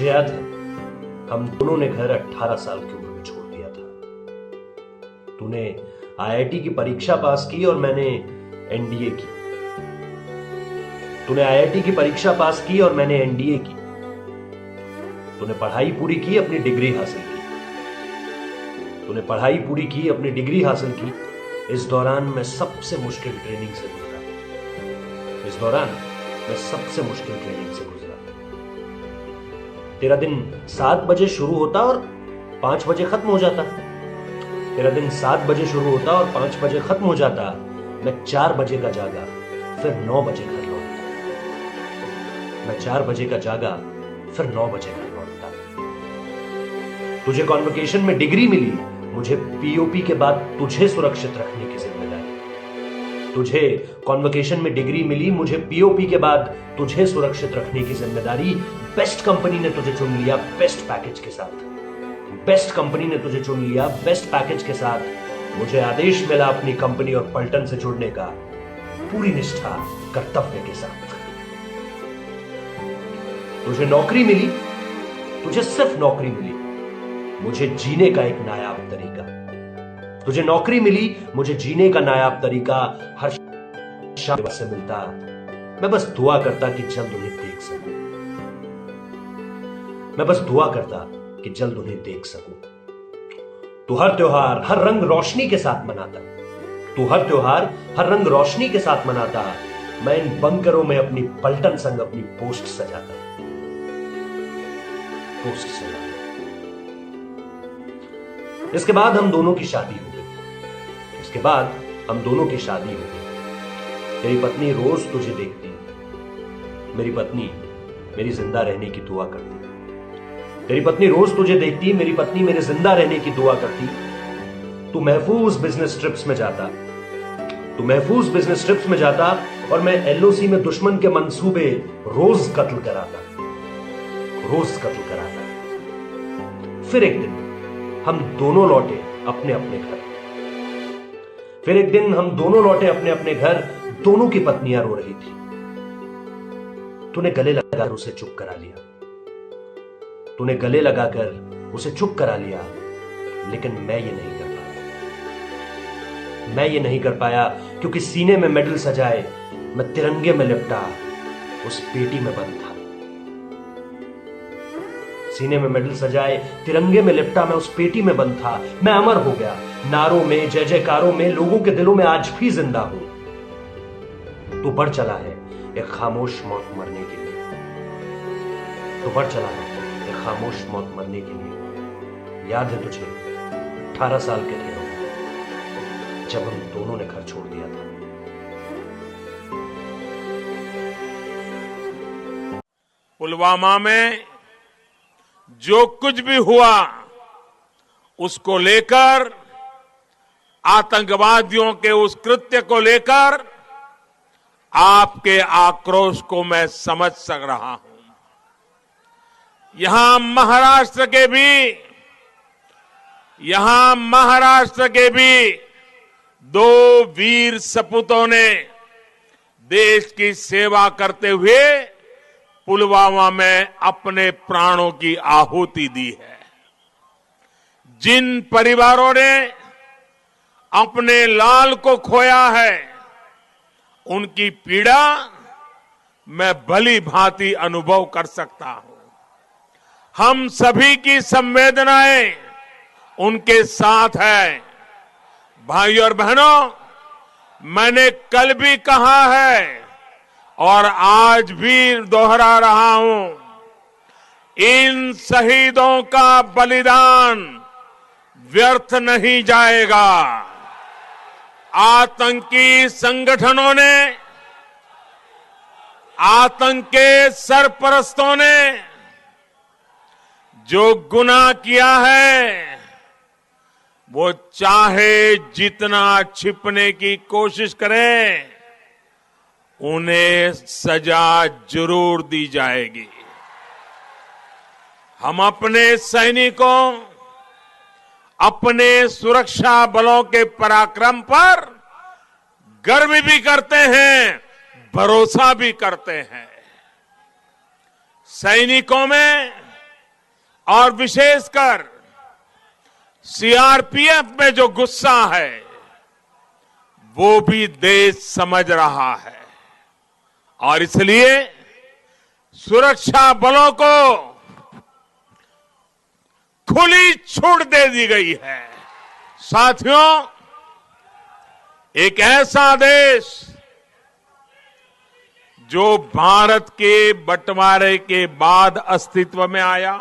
याद है, हम दोनों ने घर 18 साल की उम्र में छोड़ दिया था। तूने आईआईटी की परीक्षा पास की और मैंने एनडीए की। तूने आईआईटी की परीक्षा पास की और मैंने एनडीए की। तूने पढ़ाई पूरी की, अपनी डिग्री हासिल की। तूने पढ़ाई पूरी की, अपनी डिग्री हासिल की। इस दौरान मैं सबसे मुश्किल ट्रेनिंग से गुजरा। तेरा दिन 7 बजे शुरू होता और 5 बजे खत्म हो जाता। तेरा दिन 7 बजे शुरू होता और 5 बजे खत्म हो जाता। मैं 4 बजे का जागा, फिर 9 बजे घर लौटता। मैं 4 बजे का जागा, फिर 9 बजे घर लौटता। तुझे कॉन्वोकेशन में डिग्री मिली, मुझे पीओपी के बाद तुझे सुरक्षित रखने की जिम्मेदारी। तुझे कॉन्वोकेशन में डिग्री मिली, मुझे पीओपी के बाद तुझे सुरक्षित रखने की जिम्मेदारी। बेस्ट कंपनी ने तुझे चुन लिया बेस्ट पैकेज के साथ। बेस्ट कंपनी ने तुझे चुन लिया बेस्ट पैकेज के साथ। मुझे आदेश मिला अपनी कंपनी और पलटन से जुड़ने का, पूरी निष्ठा कर्तव्य के साथ। तुझे नौकरी मिली, तुझे सिर्फ नौकरी मिली, मुझे जीने का एक नायाब तरीका। तुझे नौकरी मिली, मुझे जीने का नायाब तरीका। हर शाम से मिलता, मैं बस दुआ करता कि जल्द उन्हें देख सकूं। मैं बस दुआ करता कि जल्द उन्हें देख सकूं। तू हर त्योहार हर रंग रोशनी के साथ मनाता। तू हर त्योहार हर रंग रोशनी के साथ मनाता। मैं इन बंकरों में अपनी पलटन संग अपनी पोस्ट सजाता। इसके बाद हम दोनों की शादी हो गई। तेरी पत्नी रोज तुझे देखती। मेरी पत्नी मेरी जिंदा रहने की दुआ करती। तेरी पत्नी रोज तुझे देखती, मेरी पत्नी मेरे जिंदा रहने की दुआ करती। तू महफूज बिजनेस ट्रिप्स में जाता और मैं एलओसी में दुश्मन के मंसूबे रोज कत्ल कराता। फिर एक दिन हम दोनों लौटे अपने अपने घर। दोनों की पत्नियां रो रही थी। तूने गले लगाकर उसे चुप करा लिया। लेकिन मैं ये नहीं कर पाया क्योंकि सीने में मेडल सजाए मैं तिरंगे में लिपटा उस पेटी में बंद था। मैं उस पेटी में बंद था। मैं अमर हो गया। नारों में, जय जयकारों में, लोगों के दिलों में आज भी जिंदा हूं। तू बढ़ चला है एक खामोश मौत मरने के लिए। याद है तुझे 18 साल के थे हम जब हम दोनों ने घर छोड़ दिया था। पुलवामा में जो कुछ भी हुआ उसको लेकर, आतंकवादियों के उस कृत्य को लेकर आपके आक्रोश को मैं समझ सक रहा हूं। यहां महाराष्ट्र के भी 2 वीर सपूतों ने देश की सेवा करते हुए पुलवामा में अपने प्राणों की आहुति दी है। जिन परिवारों ने अपने लाल को खोया है, उनकी पीड़ा मैं भली भांति अनुभव कर सकता हूं। हम सभी की संवेदनाएं उनके साथ है। भाइयों और बहनों, मैंने कल भी कहा है और आज भी दोहरा रहा हूं, इन शहीदों का बलिदान व्यर्थ नहीं जाएगा। आतंकी संगठनों ने, आतंक के सरपरस्तों ने जो गुनाह किया है, वो चाहे जितना छिपने की कोशिश करें, उन्हें सजा जरूर दी जाएगी। हम अपने सैनिकों, अपने सुरक्षा बलों के पराक्रम पर गर्व भी करते हैं, भरोसा भी करते हैं। सैनिकों में और विशेषकर सीआरपीएफ में जो गुस्सा है वो भी देश समझ रहा है और इसलिए सुरक्षा बलों को खुली छूट दे दी गई है। साथियों, एक ऐसा देश जो भारत के बंटवारे के बाद अस्तित्व में आया,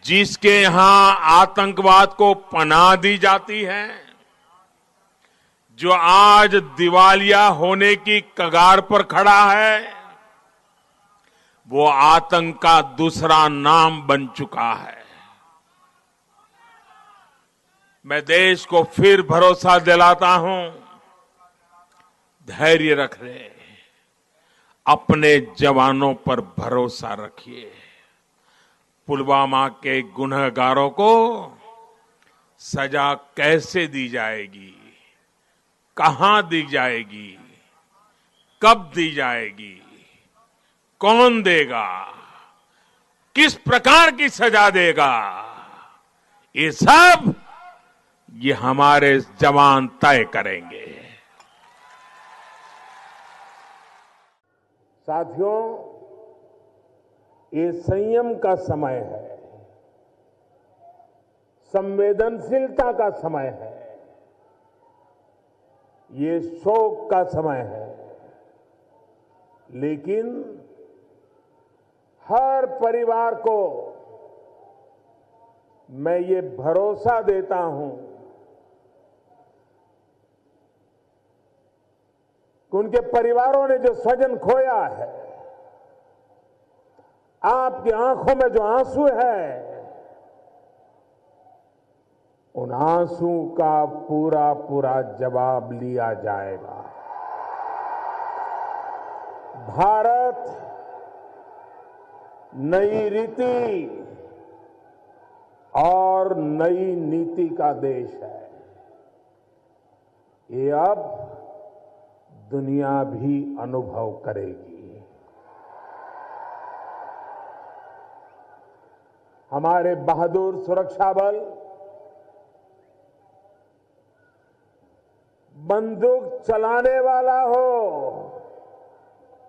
जिसके यहां आतंकवाद को पनाह दी जाती है, जो आज दिवालिया होने की कगार पर खड़ा है, वो आतंक का दूसरा नाम बन चुका है। मैं देश को फिर भरोसा दिलाता हूं, धैर्य रख ले, अपने जवानों पर भरोसा रखिए। पुलवामा के गुनहगारों को सजा कैसे दी जाएगी, कहां दी जाएगी, कब दी जाएगी, कौन देगा, किस प्रकार की सजा देगा, ये हमारे जवान तय करेंगे। साथियों, ये संयम का समय है, संवेदनशीलता का समय है, ये शोक का समय है, लेकिन हर परिवार को मैं ये भरोसा देता हूं कि उनके परिवारों ने जो स्वजन खोया है, आपकी आंखों में जो आंसू है, उन आंसू का पूरा पूरा जवाब लिया जाएगा। भारत नई रीति और नई नीति का देश है। ये अब दुनिया भी अनुभव करेगी। हमारे बहादुर सुरक्षा बल बंदूक चलाने वाला हो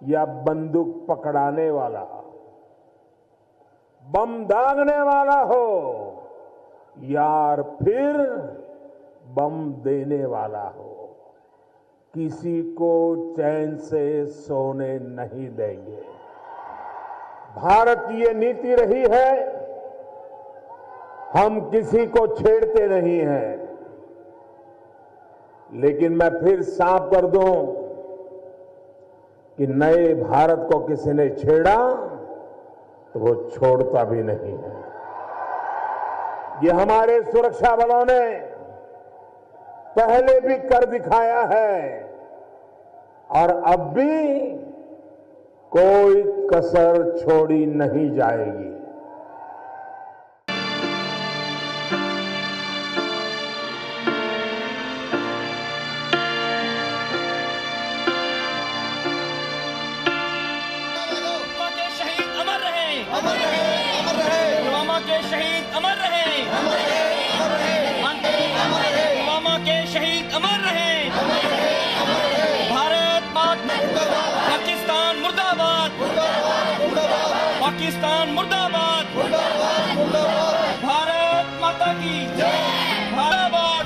या बंदूक पकड़ाने वाला, बम दागने वाला हो या फिर बम देने वाला हो, किसी को चैन से सोने नहीं देंगे। भारत की ये नीति रही है, हम किसी को छेड़ते नहीं हैं। लेकिन मैं फिर साफ कर दूं कि नए भारत को किसी ने छेड़ा तो वो छोड़ता भी नहीं है। ये हमारे सुरक्षा बलों ने पहले भी कर दिखाया है और अब भी कोई कसर छोड़ी नहीं जाएगी। पुलवामा के शहीद अमर रहे, पुलवामा के शहीद अमर रहे। भारत माता, पाकिस्तान मुर्दाबाद, पाकिस्तान मुर्दाबाद, भारत माता की मुर्दाबाद।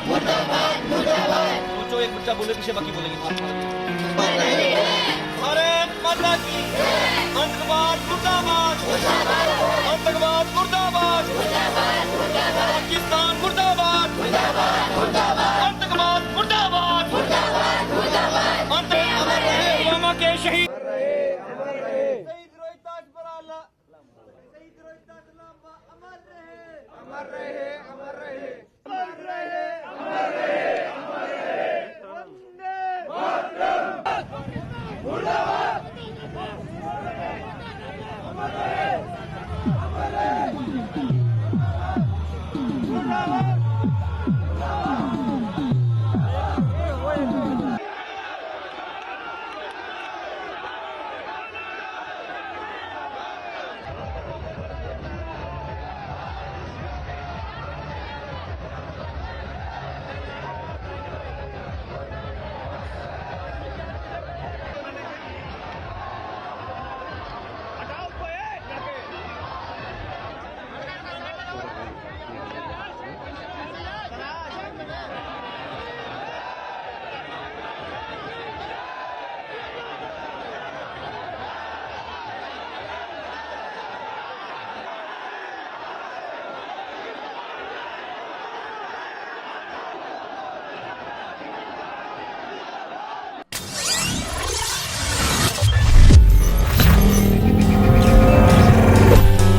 सोचो, एक बच्चा बोले पीछे बाकी बोलेंगे। भारत माता की आतंकवाद मुर्दाबाद, आतंकवाद मुर्दाबाद, पाकिस्तान मुर्दाबाद, आतंकवाद मुर्दाबाद, पुलवामा के शहीद